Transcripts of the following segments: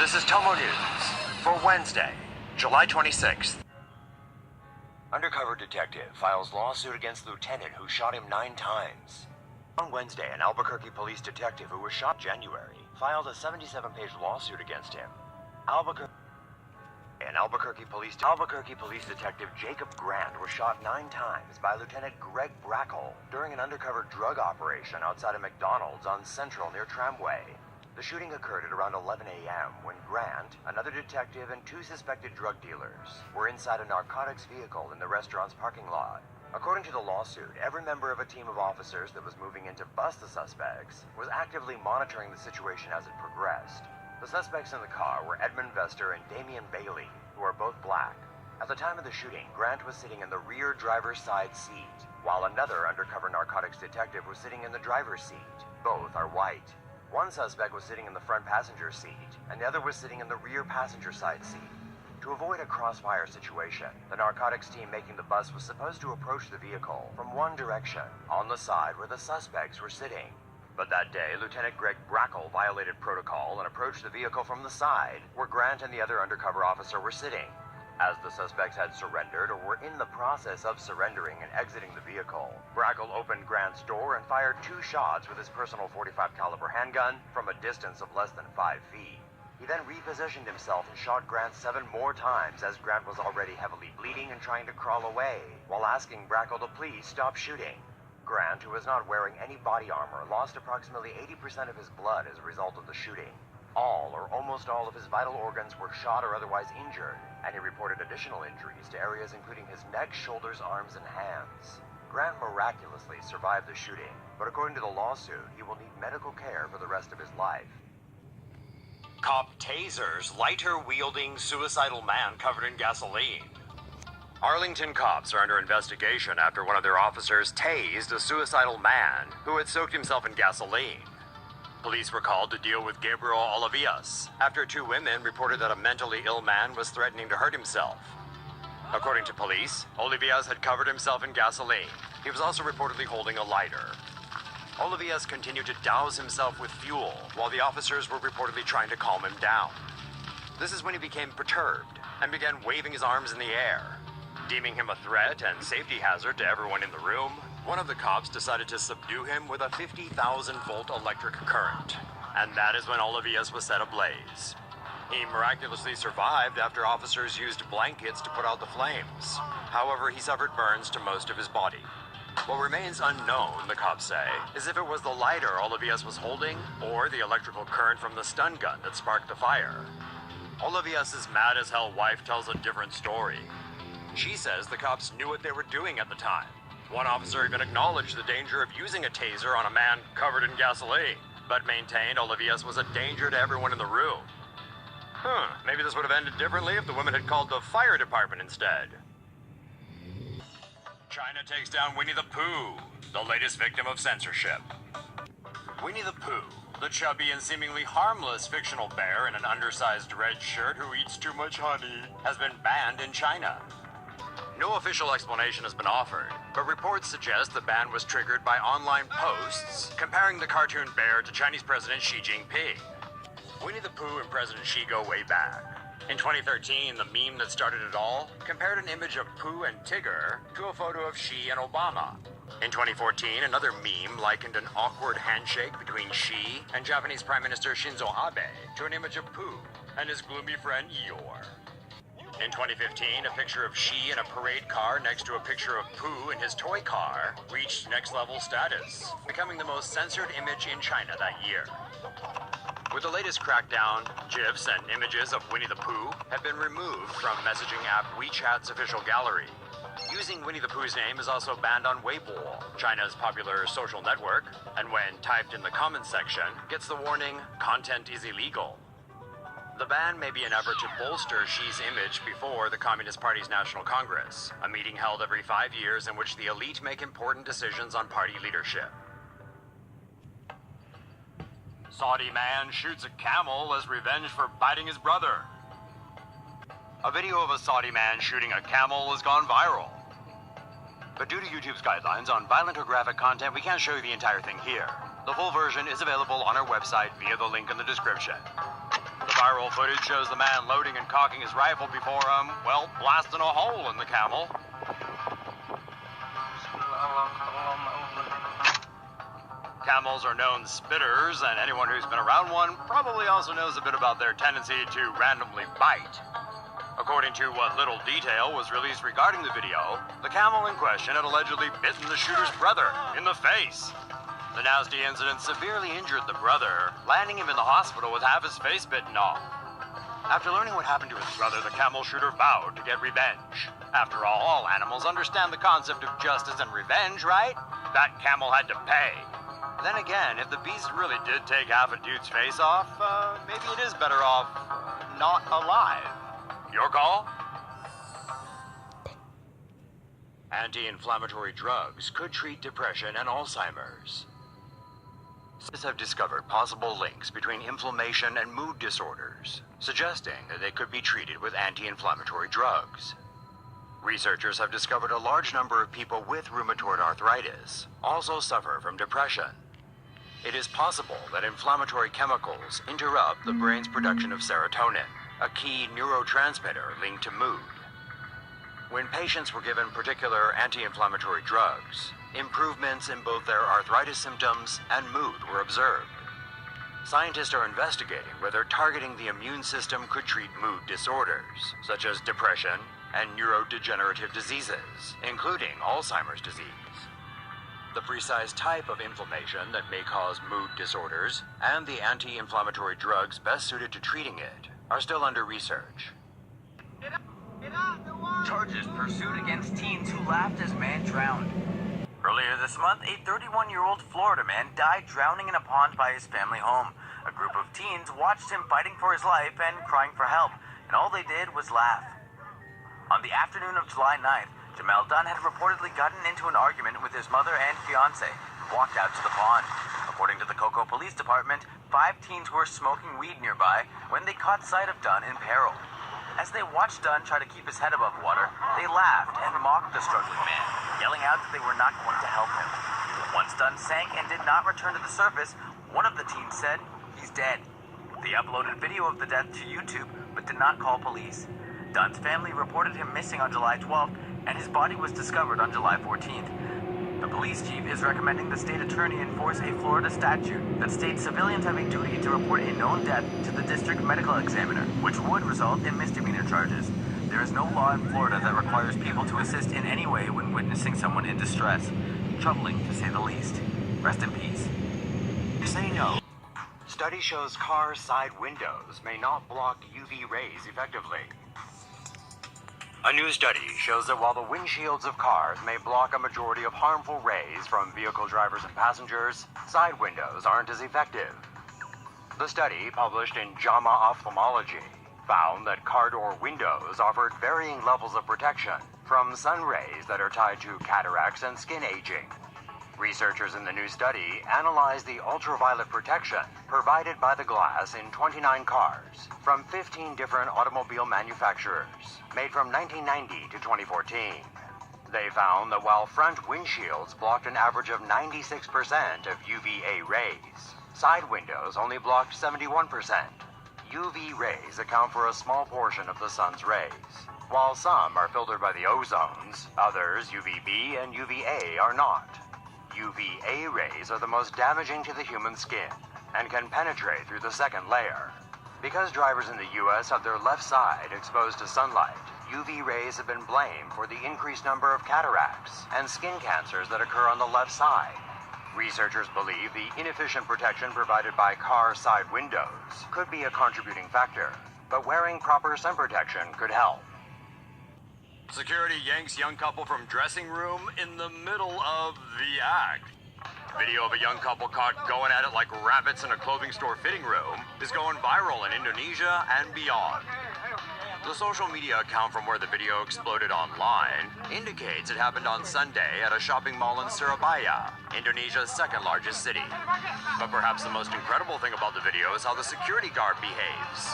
This is Tomo News for Wednesday, July 26th. Undercover detective files lawsuit against lieutenant who shot him 9 times. On Wednesday, an Albuquerque police detective who was shot in January filed a 77-page lawsuit against him. Albuquerque police detective Jacob Grant was shot 9 times by Lieutenant Greg Brackle during an undercover drug operation outside of McDonald's on Central near Tramway. The shooting occurred at around 11 a.m. when Grant, another detective, and 2 suspected drug dealers were inside a narcotics vehicle in the restaurant's parking lot. According to the lawsuit, every member of a team of officers that was moving in to bust the suspects was actively monitoring the situation as it progressed. The suspects in the car were Edmund Vester and Damian Bailey, who are both black. At the time of the shooting, Grant was sitting in the rear driver's side seat, while another undercover narcotics detective was sitting in the driver's seat. Both are white. One suspect was sitting in the front passenger seat, and the other was sitting in the rear passenger side seat. To avoid a crossfire situation, the narcotics team making the bus was supposed to approach the vehicle from one direction, on the side where the suspects were sitting. But that day, Lieutenant Greg Brackle violated protocol and approached the vehicle from the side, where Grant and the other undercover officer were sitting. As the suspects had surrendered or were in the process of surrendering and exiting the vehicle, Brackle opened Grant's door and fired 2 shots with his personal .45 caliber handgun from a distance of less than 5 feet. He then repositioned himself and shot Grant 7 more times as Grant was already heavily bleeding and trying to crawl away, while asking Brackle to please stop shooting. Grant, who was not wearing any body armor, lost approximately 80% of his blood as a result of the shooting. All or almost all of his vital organs were shot or otherwise injured, and he reported additional injuries to areas including his neck, shoulders, arms, and hands. Grant miraculously survived the shooting, but according to the lawsuit, he will need medical care for the rest of his life. Cop tasers lighter-wielding suicidal man covered in gasoline. Arlington cops are under investigation after one of their officers tased a suicidal man who had soaked himself in gasoline. Police were called to deal with Gabriel Olivias after 2 women reported that a mentally ill man was threatening to hurt himself. According to police, Olivias had covered himself in gasoline. He was also reportedly holding a lighter. Olivias continued to douse himself with fuel while the officers were reportedly trying to calm him down. This is when he became perturbed and began waving his arms in the air. Deeming him a threat and safety hazard to everyone in the room, one of the cops decided to subdue him with a 50,000-volt electric current. And that is when Olivias was set ablaze. He miraculously survived after officers used blankets to put out the flames. However, he suffered burns to most of his body. What remains unknown, the cops say, is if it was the lighter Olivias was holding or the electrical current from the stun gun that sparked the fire. Olivias' mad-as-hell wife tells a different story. She says the cops knew what they were doing at the time. One officer even acknowledged the danger of using a taser on a man covered in gasoline, but maintained Olivias was a danger to everyone in the room. Maybe this would have ended differently if the women had called the fire department instead. China takes down Winnie the Pooh, the latest victim of censorship. Winnie the Pooh, the chubby and seemingly harmless fictional bear in an undersized red shirt who eats too much honey, has been banned in China. No official explanation has been offered, but reports suggest the ban was triggered by online posts comparing the cartoon bear to Chinese President Xi Jinping. Winnie the Pooh and President Xi go way back. In 2013, the meme that started it all compared an image of Pooh and Tigger to a photo of Xi and Obama. In 2014, another meme likened an awkward handshake between Xi and Japanese Prime Minister Shinzo Abe to an image of Pooh and his gloomy friend Eeyore. In 2015, a picture of Xi in a parade car next to a picture of Pooh in his toy car reached next-level status, becoming the most censored image in China that year. With the latest crackdown, GIFs and images of Winnie the Pooh have been removed from messaging app WeChat's official gallery. Using Winnie the Pooh's name is also banned on Weibo, China's popular social network, and when typed in the comments section, gets the warning, "Content is illegal." The ban may be an effort to bolster Xi's image before the Communist Party's National Congress, a meeting held every 5 years in which the elite make important decisions on party leadership. Saudi man shoots a camel as revenge for biting his brother. A video of a Saudi man shooting a camel has gone viral. But due to YouTube's guidelines on violent or graphic content, we can't show you the entire thing here. The full version is available on our website via the link in the description. The Viral footage shows the man loading and cocking his rifle before, well, blasting a hole in the camel. Camels are known spitters, and anyone who's been around one probably also knows a bit about their tendency to randomly bite. According to what little detail was released regarding the video, the camel in question had allegedly bitten the shooter's brother in the face. The nasty incident severely injured the brother, landing him in the hospital with half his face bitten off. After learning what happened to his brother, the camel shooter vowed to get revenge. After all animals understand the concept of justice and revenge, right? That camel had to pay. Then again, if the beast really did take half a dude's face off, maybe it is better off not alive. Your call? Anti-inflammatory drugs could treat depression and Alzheimer's. Scientists have discovered possible links between inflammation and mood disorders, suggesting that they could be treated with anti-inflammatory drugs. Researchers have discovered a large number of people with rheumatoid arthritis also suffer from depression. It is possible that inflammatory chemicals interrupt the brain's production of serotonin, a key neurotransmitter linked to mood. When patients were given particular anti-inflammatory drugs, improvements in both their arthritis symptoms and mood were observed. Scientists are investigating whether targeting the immune system could treat mood disorders, such as depression and neurodegenerative diseases, including Alzheimer's disease. The precise type of inflammation that may cause mood disorders and the anti-inflammatory drugs best suited to treating it are still under research. Charges pursued against teens who laughed as man drowned. Earlier this month, a 31-year-old Florida man died drowning in a pond by his family home. A group of teens watched him fighting for his life and crying for help, and all they did was laugh. On the afternoon of July 9th, Jamel Dunn had reportedly gotten into an argument with his mother and fiancé and walked out to the pond. According to the Cocoa Police Department, 5 teens were smoking weed nearby when they caught sight of Dunn in peril. As they watched Dunn try to keep his head above water, they laughed and mocked the struggling man, yelling out that they were not going to help him. Once Dunn sank and did not return to the surface, one of the teens said, "He's dead." They uploaded video of the death to YouTube, but did not call police. Dunn's family reported him missing on July 12th, and his body was discovered on July 14th. The police chief is recommending the state attorney enforce a Florida statute that states civilians have a duty to report a known death to the district medical examiner, which would result in misdemeanor charges. There is no law in Florida that requires people to assist in any way when witnessing someone in distress. Troubling, to say the least. Rest in peace. Say no. Study shows car side windows may not block UV rays effectively. A new study shows that while the windshields of cars may block a majority of harmful rays from vehicle drivers and passengers, side windows aren't as effective. The study, published in JAMA Ophthalmology, found that car door windows offered varying levels of protection from sun rays that are tied to cataracts and skin aging. Researchers in the new study analyzed the ultraviolet protection provided by the glass in 29 cars from 15 different automobile manufacturers, made from 1990 to 2014. They found that while front windshields blocked an average of 96% of UVA rays, side windows only blocked 71%. UV rays account for a small portion of the sun's rays. While some are filtered by the ozones, others, UVB and UVA, are not. UVA rays are the most damaging to the human skin and can penetrate through the second layer. Because drivers in the U.S. have their left side exposed to sunlight, UV rays have been blamed for the increased number of cataracts and skin cancers that occur on the left side. Researchers believe the inefficient protection provided by car side windows could be a contributing factor, but wearing proper sun protection could help. Security yanks young couple from dressing room in the middle of the act. Video of a young couple caught going at it like rabbits in a clothing store fitting room is going viral in Indonesia and beyond. The social media account from where the video exploded online indicates it happened on Sunday at a shopping mall in Surabaya, Indonesia's second largest city. But perhaps the most incredible thing about the video is how the security guard behaves.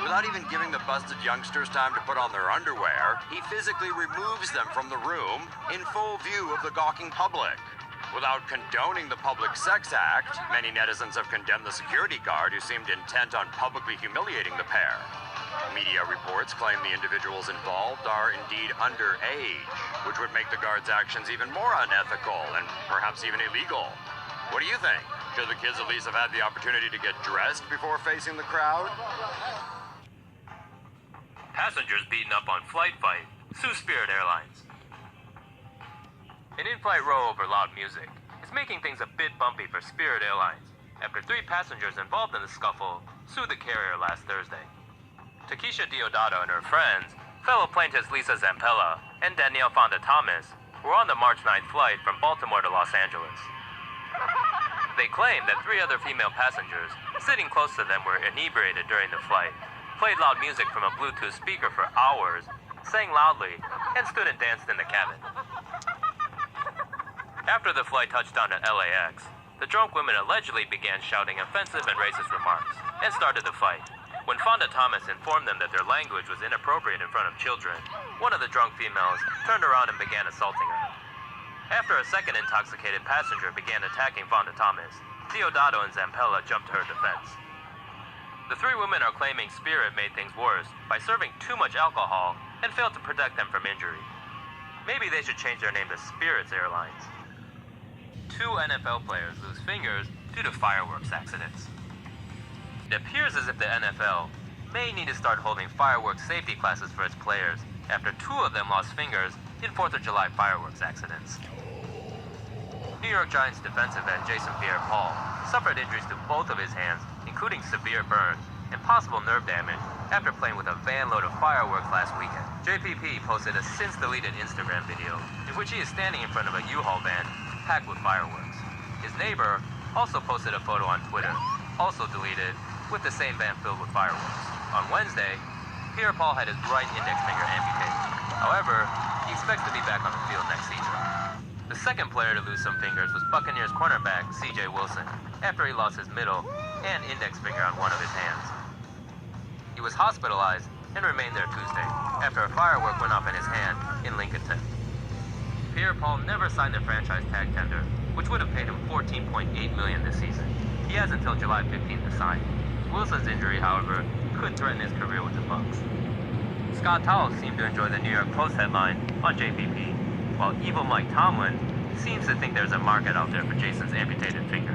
Without even giving the busted youngsters time to put on their underwear, he physically removes them from the room in full view of the gawking public. Without condoning the Public Sex Act, many netizens have condemned the security guard who seemed intent on publicly humiliating the pair. Media reports claim the individuals involved are indeed underage, which would make the guard's actions even more unethical and perhaps even illegal. What do you think? Should the kids at least have had the opportunity to get dressed before facing the crowd? Passengers beaten up on flight fight. Sue Spirit Airlines. An in-flight row over loud music is making things a bit bumpy for Spirit Airlines after 3 passengers involved in the scuffle sued the carrier last Thursday. Takesha Diodato and her friends, fellow plaintiffs Lisa Zampella and Danielle Fonda Thomas, were on the March 9th flight from Baltimore to Los Angeles. They claimed that 3 other female passengers sitting close to them were inebriated during the flight, played loud music from a Bluetooth speaker for hours, sang loudly, and stood and danced in the cabin. After the flight touched down at LAX, the drunk women allegedly began shouting offensive and racist remarks and started the fight. When Fonda Thomas informed them that their language was inappropriate in front of children, one of the drunk females turned around and began assaulting her. After a second intoxicated passenger began attacking Fonda Thomas, Diodato and Zampella jumped to her defense. The 3 women are claiming Spirit made things worse by serving too much alcohol and failed to protect them from injury. Maybe they should change their name to Spirits Airlines. 2 NFL players lose fingers due to fireworks accidents. It appears as if the NFL may need to start holding fireworks safety classes for its players after 2 of them lost fingers in 4th of July fireworks accidents. New York Giants defensive end Jason Pierre-Paul suffered injuries to both of his hands, including severe burns and possible nerve damage after playing with a van load of fireworks last weekend. JPP posted a since-deleted Instagram video in which he is standing in front of a U-Haul van packed with fireworks. His neighbor also posted a photo on Twitter, also deleted, with the same van filled with fireworks. On Wednesday, Pierre-Paul had his right index finger amputated. However, he expects to be back on the field next season. The second player to lose some fingers was Buccaneers cornerback C.J. Wilson, after he lost his middle and index finger on one of his hands. He was hospitalized and remained there Tuesday, after a firework went off in his hand in Lincolnton. Pierre-Paul never signed the franchise tag tender, which would have paid him $14.8 million this season. He has until July 15th to sign. Wilson's injury, however, could threaten his career with the Bucs. Scott Towles seemed to enjoy the New York Post headline on JPP, while evil Mike Tomlin seems to think there's a market out there for Jason's amputated finger.